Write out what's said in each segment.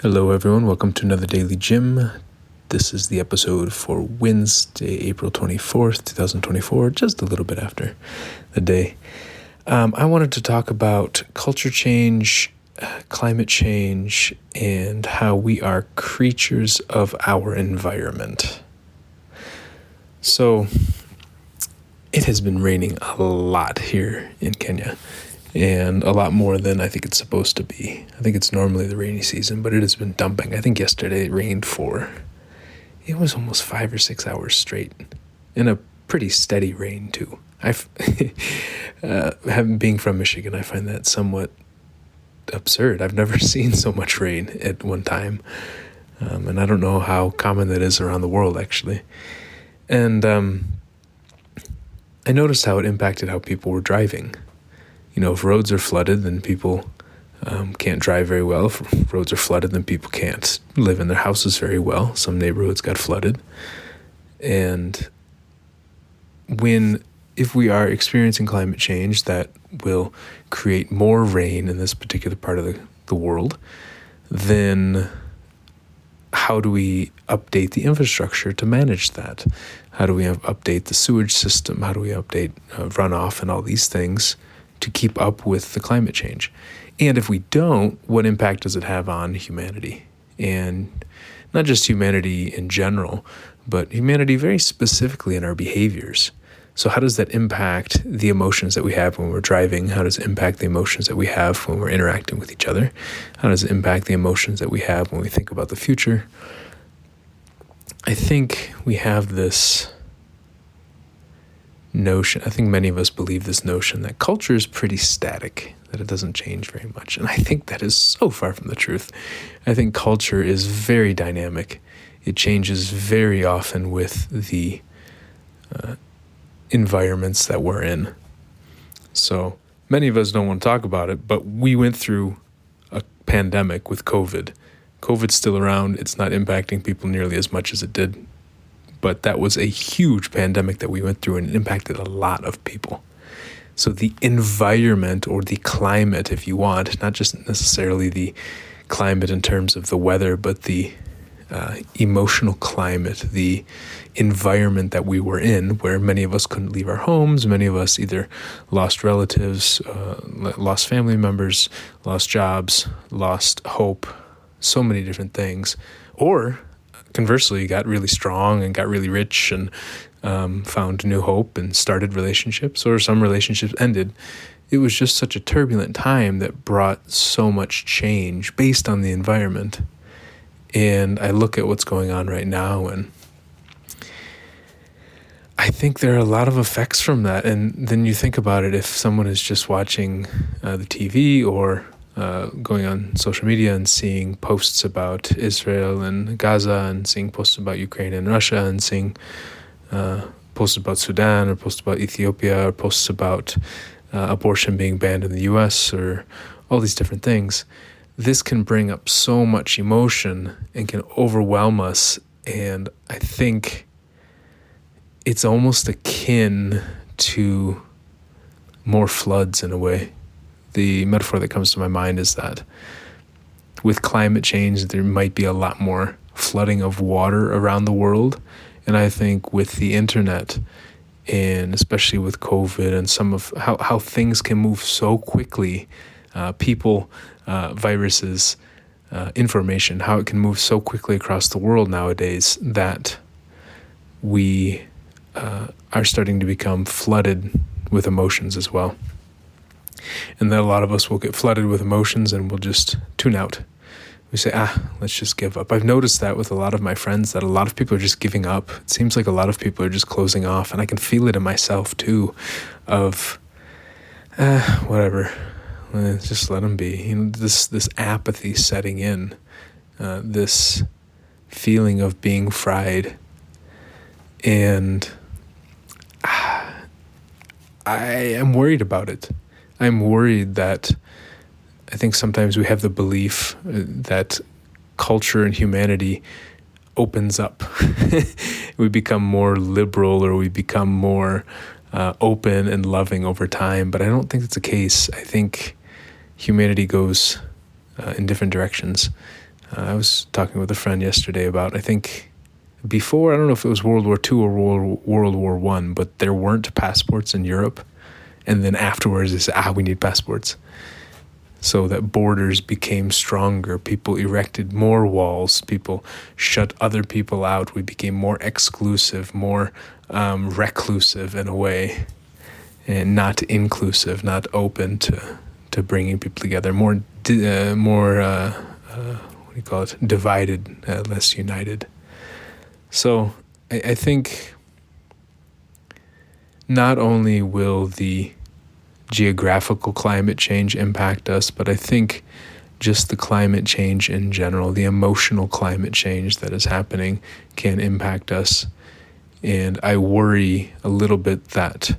Hello everyone, welcome to another DailyJim. This is the episode for Wednesday, April 24th, 2024, just a little bit after the day. I wanted to talk about culture change, climate change, and how we are creatures of our environment. So, it has been raining a lot here in Kenya. And a lot more than I think it's supposed to be. I think it's normally the rainy season, but it has been dumping. I think yesterday it rained it was almost 5 or 6 hours straight, and a pretty steady rain too. Being from Michigan, I find that somewhat absurd. I've never seen so much rain at one time, and I don't know how common that is around the world actually. And I noticed how it impacted how people were driving. If roads are flooded, then people can't drive very well. If roads are flooded, then people can't live in their houses very well. Some neighborhoods got flooded. And if we are experiencing climate change that will create more rain in this particular part of the world, then how do we update the infrastructure to manage that? How do we update the sewage system? How do we update runoff and all these things to keep up with the climate change? And if we don't, what impact does it have on humanity? And not just humanity in general, but humanity very specifically in our behaviors. So how does that impact the emotions that we have when we're driving? How does it impact the emotions that we have when we're interacting with each other? How does it impact the emotions that we have when we think about the future? I think we have this notion, I think many of us believe this notion that culture is pretty static, that it doesn't change very much. And I think that is so far from the truth. I think culture is very dynamic. It changes very often with the environments that we're in. So many of us don't want to talk about it, but we went through a pandemic with COVID. COVID's still around. It's not impacting people nearly as much as it did. But that was a huge pandemic that we went through, and it impacted a lot of people. So the environment, or the climate, if you want, not just necessarily the climate in terms of the weather, but the emotional climate, the environment that we were in, where many of us couldn't leave our homes, many of us either lost relatives, lost family members, lost jobs, lost hope, so many different things, or conversely, got really strong and got really rich and found new hope and started relationships, or some relationships ended. It was just such a turbulent time that brought so much change based on the environment. And I look at what's going on right now, and I think there are a lot of effects from that. And then you think about it, if someone is just watching the TV or going on social media and seeing posts about Israel and Gaza, and seeing posts about Ukraine and Russia, and seeing posts about Sudan, or posts about Ethiopia, or posts about abortion being banned in the US, or all these different things, this can bring up so much emotion and can overwhelm us. And I think it's almost akin to more floods in a way. The metaphor that comes to my mind is that with climate change, there might be a lot more flooding of water around the world. And I think with the internet, and especially with COVID and some of how things can move so quickly, people, viruses, information, how it can move so quickly across the world nowadays, that we are starting to become flooded with emotions as well. And then a lot of us will get flooded with emotions and we'll just tune out. We say, let's just give up. I've noticed that with a lot of my friends, that a lot of people are just giving up. It seems like a lot of people are just closing off. And I can feel it in myself too, of, whatever, just let them be. This apathy setting in, this feeling of being fried. And I am worried about it. I'm worried that I think sometimes we have the belief that culture and humanity opens up. We become more liberal, or we become more open and loving over time. But I don't think that's the case. I think humanity goes in different directions. I was talking with a friend yesterday about, I think before, I don't know if it was World War II or World War I, but there weren't passports in Europe. And then afterwards they said, we need passports. So that borders became stronger. People erected more walls. People shut other people out. We became more exclusive, more reclusive in a way, and not inclusive, not open to bringing people together. More divided, less united. So I think not only will the geographical climate change impact us, but I think just the climate change in general, the emotional climate change that is happening, can impact us. And I worry a little bit that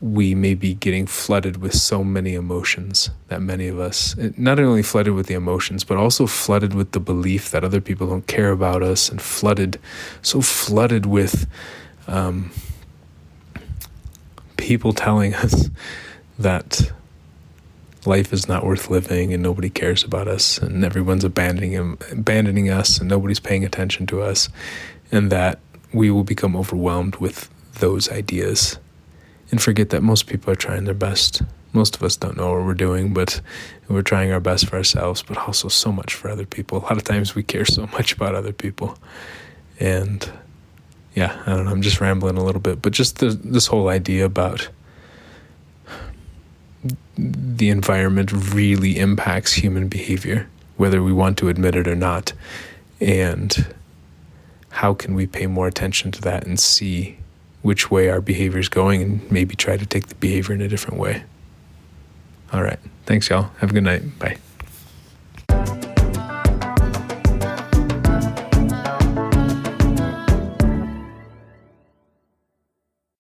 we may be getting flooded with so many emotions, that many of us, not only flooded with the emotions, but also flooded with the belief that other people don't care about us, and flooded with people telling us that life is not worth living and nobody cares about us and everyone's abandoning us and nobody's paying attention to us, and that we will become overwhelmed with those ideas and forget that most people are trying their best. Most of us don't know what we're doing, but we're trying our best for ourselves, but also so much for other people. A lot of times we care so much about other people. And yeah, I don't know, I'm just rambling a little bit, but just this whole idea about the environment really impacts human behavior, whether we want to admit it or not. And how can we pay more attention to that and see which way our behavior is going, and maybe try to take the behavior in a different way. All right. Thanks, y'all. Have a good night. Bye.